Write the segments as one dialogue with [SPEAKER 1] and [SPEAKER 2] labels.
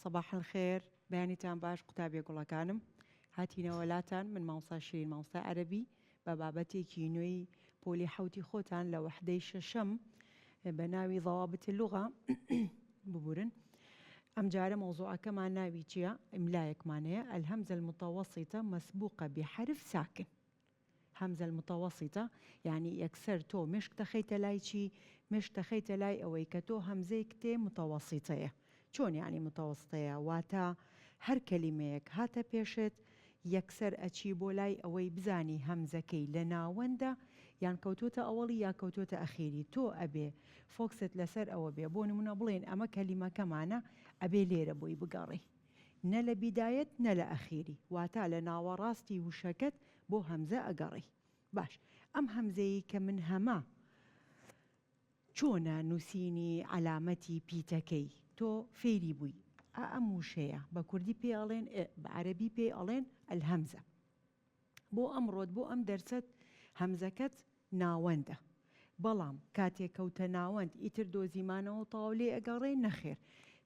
[SPEAKER 1] صباح الخير بيانيتان باش قوتابی گوڵەکانم هاتینەوە لاتان من مامۆستا شیرین مامۆستا عەرەبی بە بابەتێکی نوێی پۆلی حەوتی خۆتان لە وەحدەی شەشەم بە ناوی ضوابط اللغة ببورن ئەم جارە مۆزوعەکەمان ناوی چییە؟ ئیملایەکمان هەیە الهەمزە المتوسطة مسبوقة بحرف ساكن. همزة المتوسطة يعني يكسر تو مش تخيت لاي شي مش تخيت لاي أو يكتو همزة كتي متوسطة شون يعني متوسطة واتا هر كلمة هاتا بيشت يكسر أتشيبو لاي أو يبزاني همزة كي لنا وندا يعني كوتوتا أولي يا كوتوتا أخيري تو أبي فوكست لسر أو أبي بون منابلين أما كلمة كمانا أبي ليرة بوي بقاري نلا بداية نلا أخيري واتا لنا وراستي وشكت بو همزة أقري باش أم همزة كمن هما چۆنا نووسینی علامەتی پیتەکەی تۆ فێری بووی ئەم وشەیە بە کوردی پێ ئەڵێن بە عەرەبی پێ ئەڵێن ئەلهەمزە بۆ ئەمڕۆت بۆ ئەم دەرسەت هەمزەکەت ناوەندە بەڵام کاتێک کەوتە ناوەند ئیتر دۆزیمانەوە تاولێ ئەگەڕێ نەخێر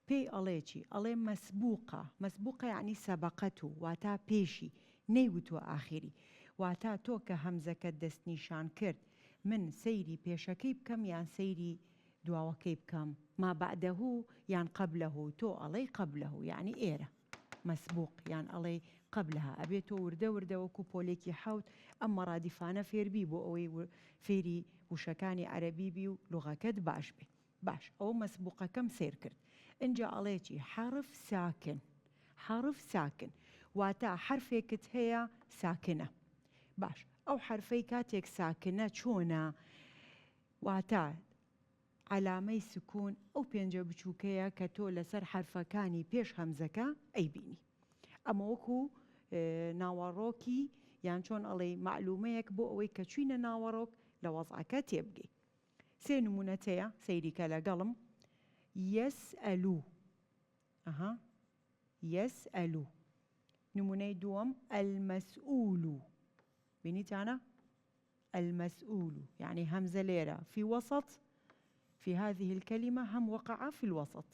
[SPEAKER 1] پێی ئەڵێ چی ئەڵێ مەسبوقە مەسبوقە یعنی سەبەقەت و واتا پێشی نەیوتوە ئاخری واتا تۆ کە هەمزەکەت دەستنیشان کرد من سيري بيشكي بكم يعني سيري دواوكي بكم ما بعده يعني قبله تو علي قبله يعني إيرة مسبوق يعني علي قبلها أبيتو ورده وكو بوليكي حوت أما رادفانا فير بيبو أو فيري وشكاني عربي بيو لغة كد باش بي باش أو مسبوقة كم سير كرد إنجا عليكي حرف ساكن واتا حرفك هي ساكنة باش أو حرفي كاتيك ساكنة چۆنا واتا علامەی سکون ئەو پێنجە بچووکەیە کە تۆ لەسەر حرفەکانی پێش هەمزەکە ئەیبینی ئەمە وەکو ناوەڕۆکی یان چۆن ئەڵێ معلومەیەک بۆ ئەوەی کە چوینە ناوەڕۆک لە وەزعەکە تێبگەی سێ نمونەتەیە سەیریکە لەگەڵم يسألو يسألو نمونەی دووەم المسؤول بنيت أنا المسؤول يعني همزة ليرة في وسط في هذه الكلمة هم وقع في الوسط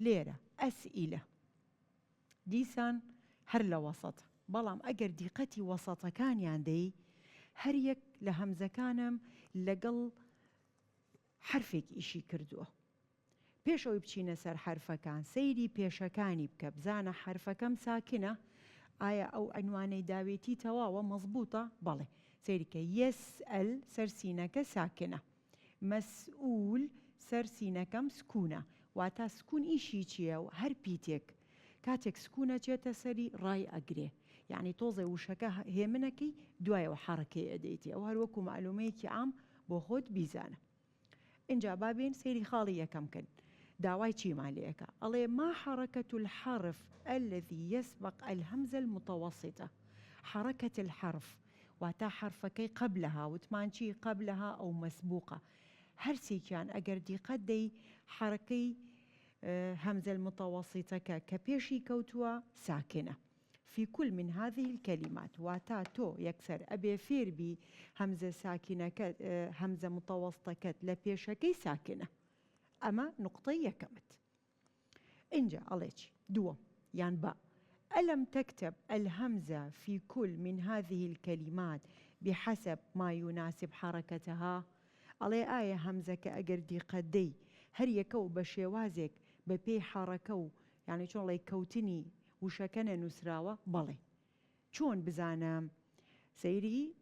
[SPEAKER 1] ليرة أسئلة ديسان هر لوسط بلام أجر دقتي وسط كان يعني هر يك لهمزة كانم لقل حرفك إشي كردوه بيشو يبتشينا سر حرفة كان سيدي بيشا كان يبكبزانا حرفة كم ساكنة آية أو عنواني داويتي تواوى مضبوطة بالي سيرك يسأل سرسينك ساكنة مسؤول سرسينك مسكونة واتا سكون إيشي تشيو هر بيتك كاتك سكونة جاتا سري راي أقري يعني توزي وشكا هي منكي دوايا وحركة أديتي أو هلوكو معلوميكي عام بوخود بيزانة إنجا بابين سيري خالية كم كن داواي چی ماليكا الله ما حركة الحرف الذي يسبق الهمزة المتوسطة حركة الحرف واتا حرفكي قبلها وتمانشي قبلها أو مسبوقة هرسي كان أقردي قدي حركي همزة المتوسطة كبيشي كوتوا ساكنة في كل من هذه الكلمات واتا تو يكسر أبي فير بي همزة ساكنة همزة متوسطة كت لبيشكي ساكنة أما نقطية كمت إنجا عليك دو يعني با ألم تكتب الهمزة في كل من هذه الكلمات بحسب ما يناسب حركتها علي آية همزة كأجردي قدي هر يكو بشيوازك ببي حركو يعني شون لي كوتني وشكنا نسراوة بلي شون بزانا سيري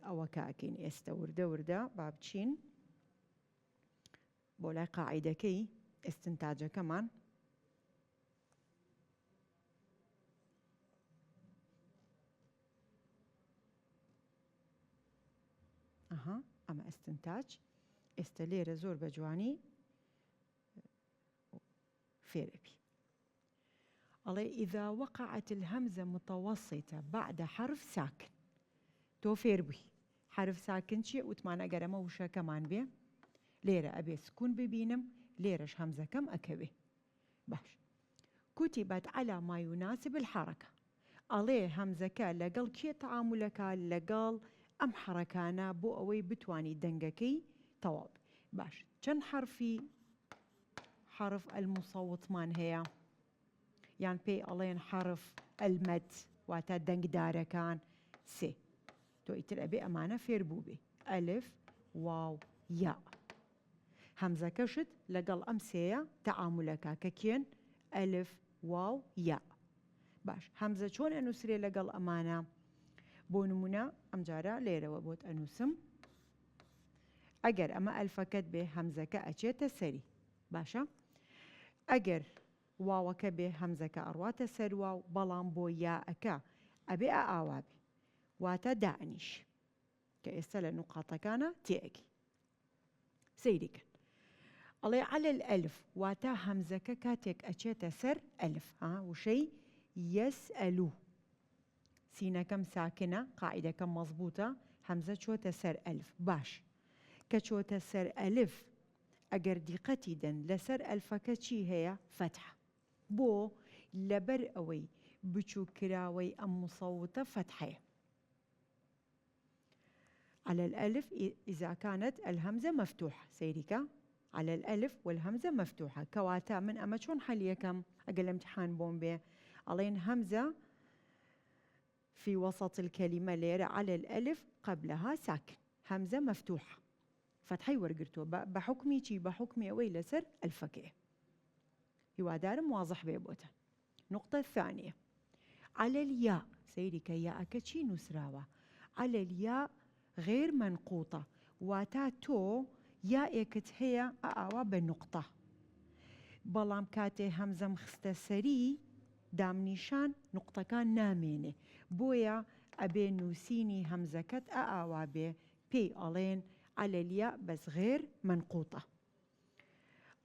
[SPEAKER 1] أو كاكين ورده بابتشين بولاي قاعدة كي استنتاجة كمان أما استنتاج استلير زور بجواني فيربي الله إذا وقعت الهمزة متوسطة بعد حرف ساكن تو فيربي حرف ساكن شيء وتمانا قرمه وشا كمان بيه ليرة أبي سكون ببينم ليرش همزة كم أكبه باش كتبت على ما يناسب الحركة عليه همزة كان لقل كي تعاملك لقل أم حركانا بو أوي بتواني دنقكي تواب باش كان حرفي حرف المصوت مان هي يعني بي ألين حرف المد واتا دنگ دارا كان سي تو إتر أبي أمانة فيربوبي ألف واو ياء همزة كشت لقل أمسية تعاملك ككين ألف واو ياء باش همزة شون أنوسري لقل أمانة بونمونا أمجارة ليرة وبوت أنوسم أجر أما ألفكت به همزة كأجيت سري باشا أجر واوك به همزة كأروات سر واو بلان بو ياءك أبي أعوابي واتا دانش كإستل نقاط كان تيجي سيدك الله على الألف واتا همزة كاتك أجيت سر ألف وشي يسألو سينا كم ساكنة قاعدة كم مضبوطة همزة شو تسر ألف باش كشو تسر ألف أجر دقتي دن لسر ألف كشي هي فتحة بو لبر أوي بشو كراوي أم مصوتة فتحة على الألف إذا كانت الهمزة مفتوحة سيريكا على الألف والهمزة مفتوحة كواتا من أما شون حليكم أقل امتحان بومبي علين همزة في وسط الكلمة ليرة على الألف قبلها ساكن همزة مفتوحة فتحي ورقرتو بحكمي شي بحكمي أوي لسر الفكيه يوادار واضح بيبوتا النقطة الثانية على الياء سيريك ياء كشي نسراوة على الياء غير منقوطة واتاتو ياء هي أعوى بالنقطة بلام كاتي همزة مخستة سري دام نيشان نقطة كان نامينه بويا أبي نوسيني همزة كت أعوى بي ألين على الياء بس غير منقوطة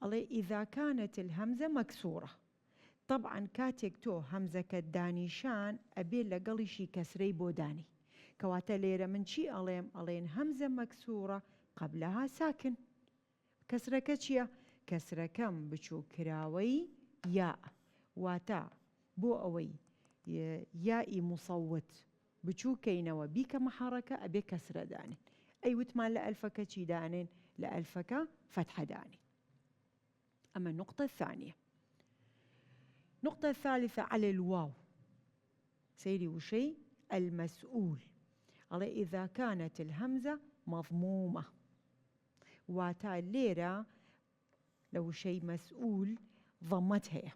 [SPEAKER 1] علي إذا كانت الهمزة مكسورة طبعا كاتك تو همزة كدانيشان أبي لقلي شي كسري بوداني كواتا ليرة من شي ألين همزة مكسورة قبلها ساكن كسرة كتشيا كسرة كم بشو كراوي ياء واتا بو أوي يائي مصوت بشو كينوا بيك محركة أبي كسرة دانين أي وتمان لألفك شي دانين لألفك فتحة دانين أما النقطة الثانية النقطة الثالثة على الواو سيدي وشي المسؤول على إذا كانت الهمزة مضمومة واتا الليرة لو شيء مسؤول ضمتها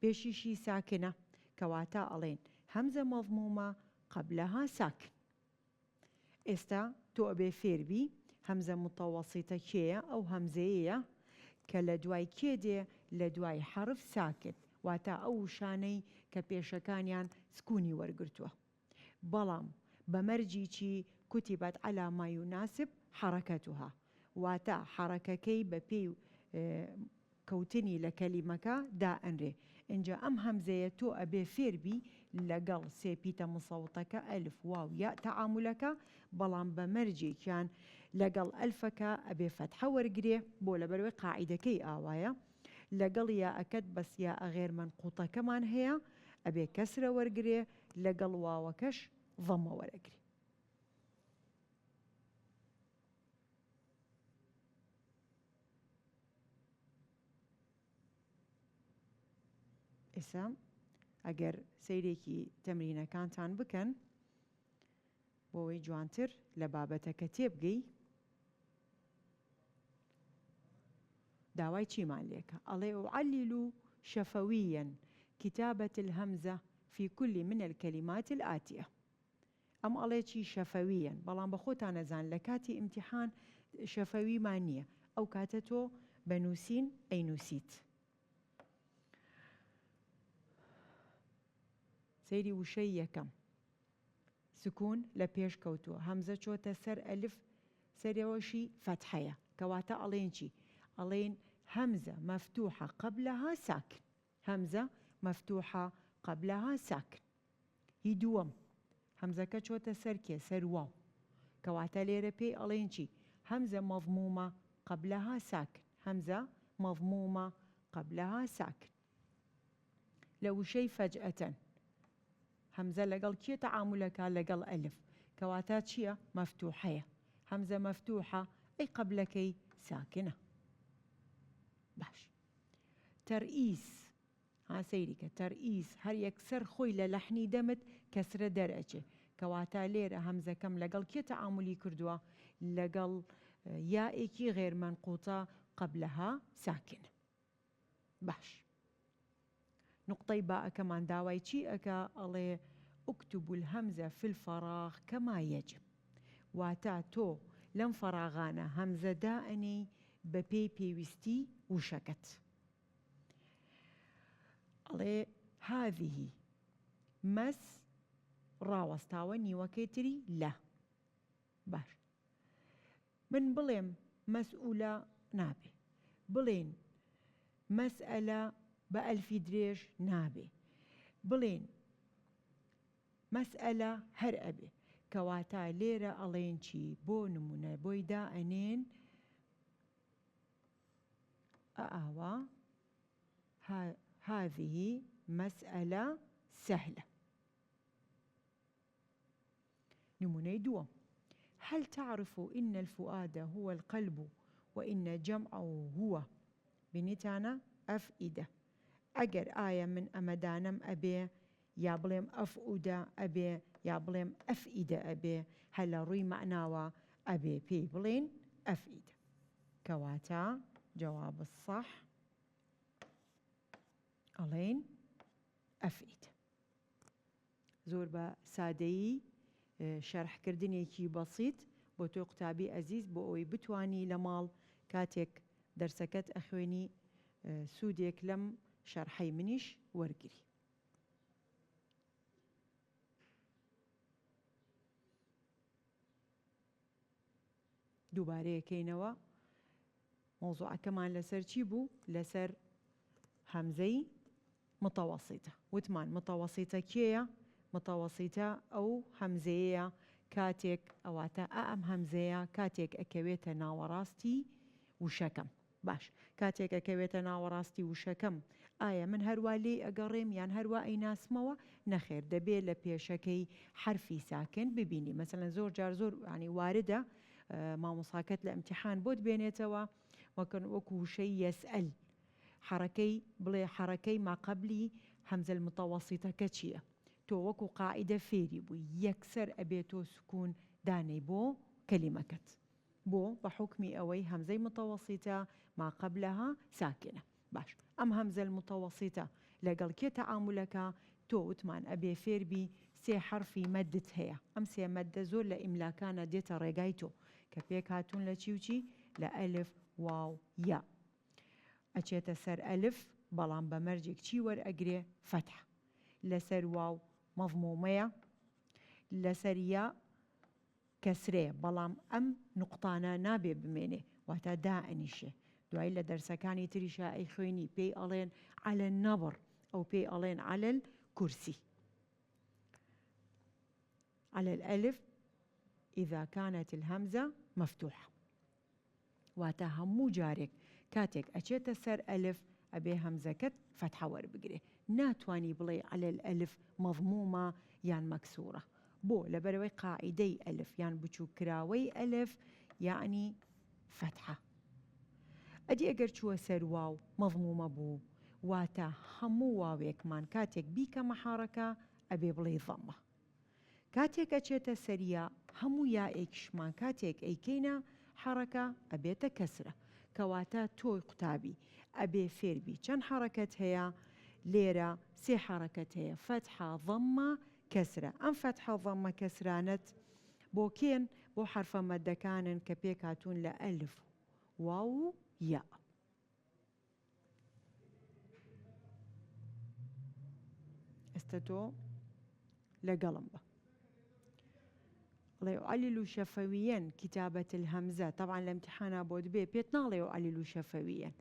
[SPEAKER 1] بيشي شي ساكنة كواتا ألين همزة مضمومة قبلها ساكن استا تؤبي فيربي همزة متوسطة كيه أو همزية كالدواي كيدي لدواي حرف ساكن واتا أو شاني كبيشكانيان سكوني ورقرتوه بلام بمرجيشي كتبت على ما يناسب حركتها واتا حركة كي ببي كوتني لكلمة دا أنري إنجا أم همزة تو أبي فيربي لقل سيبيتا مصوتك ألف واو ياء تعاملك بلان بمرجي كان لقل ألفك أبي فتحة ورقري بولا بروي قاعدة كي آوايا لقل يا أكد بس يا غير منقوطة كمان هي أبي كسرة ورقري لقل واوكش ضمة ورقري اسم اگر سيريكي تمرينة كانتان بكن بوي جوانتر لبابتك تبقي داواي چي ماليك الله أعلل شفويا كتابة الهمزة في كل من الكلمات الآتية أم الله چي شفويا بلان بخوت أنا زان لكاتي امتحان شفوي مانية أو كاتتو بنوسين أي نوسيت سيري وشي كم سكون لبيش كوتو همزة شو تسر ألف سيري وشي فتحية كواتا ألين شي ألين همزة مفتوحة قبلها ساكن همزة مفتوحة قبلها ساكن يدوم همزة كشو تسر كي سر واو كواتا ليربي ألين شي همزة مضمومة قبلها ساكن همزة مضمومة قبلها ساكن لو شي فجأة همزة لقل كي تعاملك لقل ألف كواتات شيء مفتوحة همزة مفتوحة أي قبلك ساكنة باش ترئيس سەیریکە تەرئیس هەر یەکسەر خۆی لە لەحنی دەمت کەسرە دەرەچێ کەواتە لێرە هەمزەکەم لەگەڵ کێ تەعاملی کردووە لەگەڵ یائێکی غێر منقوتە قبلها ساکن. باش نقطەی باءەکەمان داوای چی ئەکا ئەڵێ اكتب الهمزة في الفراغ كما يجب واتا تۆ لەم فەراغانە هەمزە دائنی بە پێی پێویستی وشەکەت. ئەڵێ هذه مەس ڕاوەستاوە نیوەکەی تری لە. باش من بڵێم مەسئولە نابێ، بڵێن مەسئەلە بە ئەلفی درێژ نابێ، بڵێن مەسئەلە هەر ئەبێ. کەواتە لێرە ئەڵێن چی بۆ نمونە بۆی دائەنێن ئاوا هذه مسألة سهلة. نمونة دوم هل تعرف إن الفؤاد هو القلب وإن جمعه هو بنتانا أفئدة. أجر آية من أمدانم أبي يا بليم أفؤدة أبي يا بليم أفئدة أبي هل روي معناوا أبي بي بلين أفئدة. كواتا جواب الصح ألين أفئدة. زور بسادي شرح كردنيكي بسيط بۆ تۆ قوتابی ئەزیز بۆ ئەوەی بتوانی لە ماڵ کاتێک دەرسەکەت ئەخوێنی سوودێک لەم شەرحەی منیش وەرگری. دووبارەیەکەینەوە مۆزوعەکەمان لەسەر چی بوو؟ لەسەر هەمزەی متەوەسیتە. وتمان متەوەسیتە کێیە؟ متەوەسیتە ئەو هەمزەیەیە کاتێک ئەواتە ئەم هەمزەیە کاتێک ئەکەوێتە ناوەڕاستی وشەکەم. باش کاتێک ئەکەوێتە ناوەڕاستی وشەکەم ئایا من هەروە لێ ئەگەڕێم یان هەروە ئەیناسمەوە؟ نەخێر، دەبێت لە پێشەکەی حرفی ساکن ببینی. مەسەڵەن زۆر جار زۆر ینی واردە مامۆساکەت لە ئیمتیحان بۆت بێنێتەوە وەکو وشەی یەسئەل حرەکەی بڵێ حرەکەی ماقەبلی هەمزە المتەوەسیتەکە چییە؟ تۆ وەکو قاعدە فێری بووی یەکسەر ئەبێتۆ سکون دانەی بۆ کەلیمەکەت بۆ بە حکمی ئەوەی هەمزەی متەوەسیتە ماقەبلەها ساکنە. باش ئەم هەمزە المتەوەسیتە لەگەڵ کێ تەعامولەکە؟ تۆ وتمان ئەبێ فێربی سێ حرفی مەدت هەیە. ئەم سێ مەدە زۆر لە ئیملاکانە دێتە ڕێگای تۆ کە پێک هاتوون لە چی و چی؟ لە ئەلف واو یا. ئەچێتە سەر ئەلف بەڵام بە مەرجێک چی وەرئەگرێ؟ فەتح. لەسەر واو مەضمومەیە، لەسەر یا کەسرەیە بەڵام ئەم نوقتانە نابێ بمێنێ واتە دائەنیشێ. دوای لە دەرسەکانی تریشا ئەی خوێنی پێی ئەڵێن عەلە النەبڕ ئەو پێی ئەڵێن عەلە الکورسی. على الألف إذا كانت الهمزة مفتوحة واتا همو جارك كاتك أشيت سر ألف أبي همزكت فتحة وربقري ناتواني بلي على الألف مضمومة يعني مكسورة بو لبروي قاعدي ألف يعني بچو كراوي ألف يعني فتحة. أدي أجر شو سر واو مضمومة بو واتا همو واويك مان كاتك بيك محركة أبي بلي ضمة. كاتێک ئەچێتە سەریا هەموو یائێکشمان کاتێک ئەیکەینە حرەکە ئەبێتە کەسرە. کەواتە تۆی قوتابی ئەبێ فێربی چەند حرەکەت هەیە؟ لێرە سێ حرەکەت هەیە فەتحە ضەممە کەسرە. ئەم فەتحە ضەممە کەسرانت بۆ کێن؟ بۆ حرفە مەدەکانن کە پێک هاتوون لە ئەلف واو یا. ئێستا تۆ لەگەڵم بە. يعلل شفويا كتابة الهمزة. طبعا الامتحان بود بي بيتنا يعلل شفويا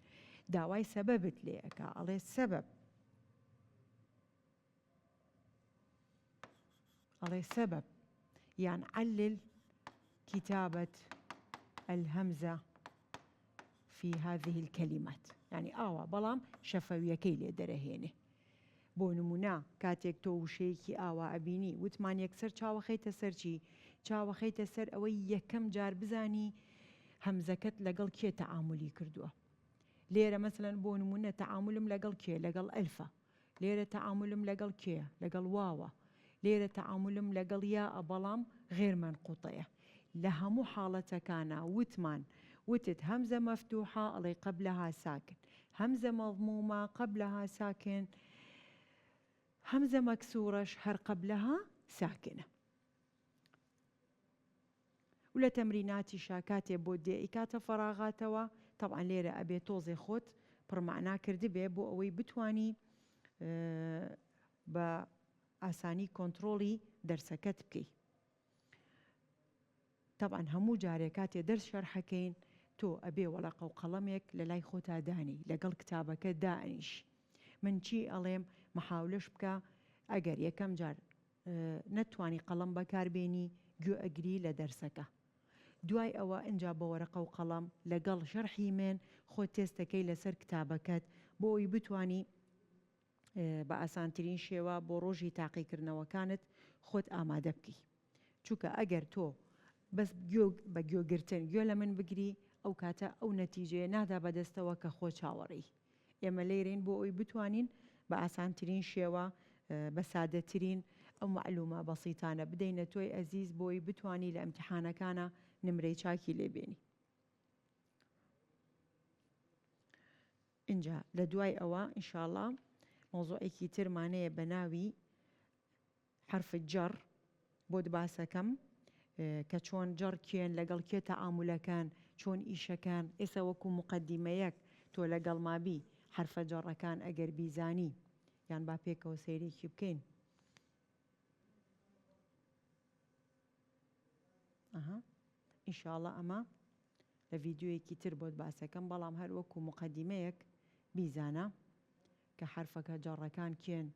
[SPEAKER 1] داواي سببت ليك على السبب على السبب يعني علل كتابة الهمزة في هذه الكلمات يعني بلام شفوية كيلي درهيني بۆ نمونە کاتێک تۆ وشەیەکی ئاوا ئەبینی وتمان یەکسەر چاوەخەیتە سەر چی؟ چاوەخەیتە سەر ئەوەی یەکەم جار بزانی هەمزەکەت لەگەڵ کێ تەعاملی کردووە. لێرە مەسەڵەن بۆ نمونە تەعاملم لەگەڵ کێ؟ لەگەڵ ئەلفە. لێرە تەعاملم لەگەڵ کێیە لەگەڵ واوە لێرە تەعاملم لەگەڵ یاءە بەڵام غێر منقوطەیە لە هەموو حاڵەتەکانە وتمان وتت همزة مفتوحة ئەڵێ قبلها ساكن همزة مضمومة قبلها ساكن همزة مكسورة هر قبلها ساكنة ولا تمريناتي شاكاتي بودي إكاتا فراغاتوا طبعا ليرة أبي توزي خوت برمعنا كردبي بو أوي بتواني بأساني كنترولي درسكت بكي طبعا همو جاريكاتي درس شرحكين تو أبي ورقة وقلمك للاي خوتا داني لقل كتابك دانيش من شي أليم محاولش بكا أجر يكم جار نتواني قلم بكار بيني جو أجري لدرسك دوای ئەوە ئەنجا بە وەرەقە و قەڵەم لەگەڵ شەرحی من خۆ تێستەکەی لەسەر کتابەکەت بۆ ئەوی بتوانی بە ئاسانترین شێوە بۆ ڕۆژی تاقیکردنەوەکانت خۆت ئامادە بکەی چونکە ئەگەر تۆ بەس بە گوێگرتن گوێ لە من بگری ئەو کاتە ئەو نەتیجەیە نادا بەدەستەوە کە خۆ چاوەڕێی ئێمە لێرین بۆ ئەوی بتوانین بە ئاسانترین شێوە بە سادەترین ئەو معلومە بەسیتانە بدەینە تۆی ئەزیز بۆی بتوانی لە ئیمتیحانەکانە نمرەی چاکی لێبێنی اینجا لە دوای ئەوە ئینشاءڵڵا مۆزوعێکی ترمانەیە بە ناوی حرف جەڕ بۆ باسەکەم کە چۆن جەڕ کێن لەگەڵ کێ تەعامولەکان چۆن ئیشەکان ئێستا وەکو مقەدیمەیەک تۆ لەگەڵ مابی حرفە جەڕەکان ئەگەر بیزانی یان با پێکەوە سەیرێکی بکەین ئینشاءڵڵا ئەمە لە ڤیددیوەیەکی تر بۆت باسەکەم بەڵام هەر وەکو مقەدیمەیەک بیزانە کە حرفەکە جەڕەکان کێن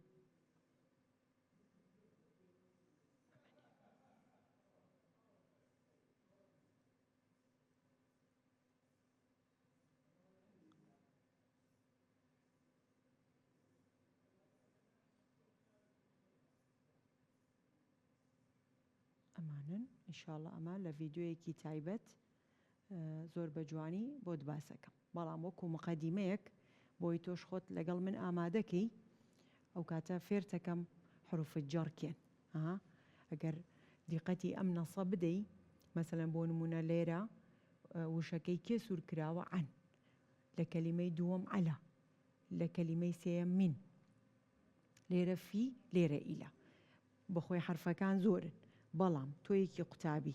[SPEAKER 1] ئەمانن ئینشاءڵڵا ئەمە لە ڤیددیوەیەکی تایبەت زۆر بە جوانی بۆت باسەکەم بەڵام وەکو مقەدیمەیەک بۆی تۆش خۆت لەگەڵ من ئامادەکەی ئەو کاتە فێرتەکەم حروفت جەڕ کێن ئەگەر دیقەتی ئەم نەسە بدەی مەسەلەن بۆ نمونە لێرە وشەکەی کێ سوور کراوە عەن لە کەلیمەی دووەم عەلا لە کەلیمەی سێیەم من لێرە فی لێرە ئیلا بەخۆی حرفەکان زۆرن بەڵام تۆیەکی قوتابی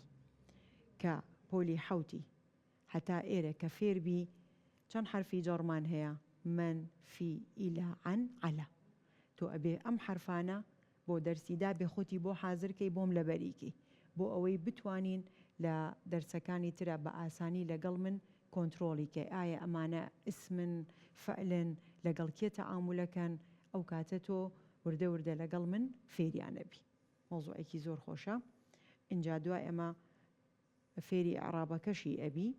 [SPEAKER 1] کە پۆلی حەوتی هەتا ئێرە کە فێربی چەند حرفی جەڕمان هەیە من فی ئیلا عەن عەلا تۆ ئەبێ ئەم حرفانە بۆ دەرسیدا بێ خۆتی بۆ حازرکەی بۆم لەبەریکەی بۆ ئەوەی بتوانین لە دەرسەکانی ترە بە ئاسانی لەگەڵ من کۆنتترۆلیکە ئایا ئەمانە ئسمن فەعلن لەگەڵ کێ تەعامولەکەن ئەو کاتە تۆ وردە وردە لەگەڵ من فێریانەبی مۆزوعێکی زۆر خۆشە اینجا دوای ئەمە فێری ئەعرابەکەشی ئەبی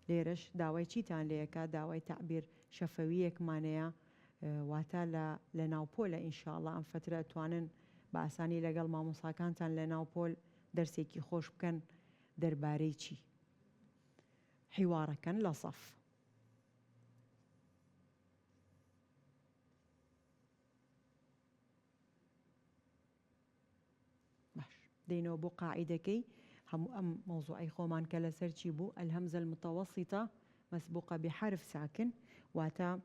[SPEAKER 1] لێرەش داوای چیتان لەیەکە داوای تەعبیر شەفەویەکمانەیە واتە لە ناوپۆلە ئینشاءڵڵا ئەم فترە ئەتوانن بە ئاسانی لەگەڵ مامۆساکانتان لە ناوپۆل دەرسێکی خۆش بکەن دەربارەی چی حیوارەکەن لە سەف دينو بو قاعدكي هم موضوعي خومان كلا سرچي بو الهمزة المتوسطة مسبوقة بحرف ساكن واتا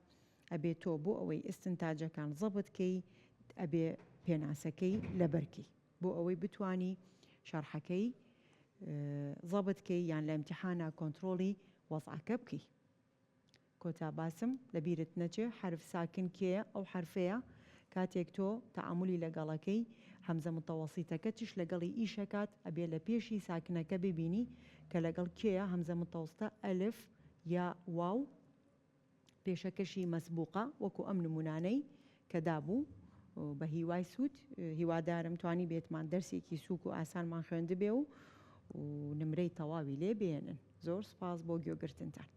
[SPEAKER 1] أبي توبو أوي استنتاجة كان ضبط كي أبي بيناسكي لبركي بو أوي بتواني شرحكي ضبط كي يعني لامتحانا كنترولي وضعك بكي كوتا باسم لبيرة نجي حرف ساكن كي أو حرفية كاتيك تو تعاملي لقالكي همزة متوسطة كتش لقالي إيشكات أبي لبيشي ساكنة كبيبيني كلقال كيا همزة متوسطة ألف يا واو بيشكشي مسبوقة وكو أمن مناني كدابو بهيواي سوت هوا دارم تواني بيت من درسي كي سوكو آسان من خوند بيو ونمري طواوي لي بينن زور سپاس بو گوگرتنتان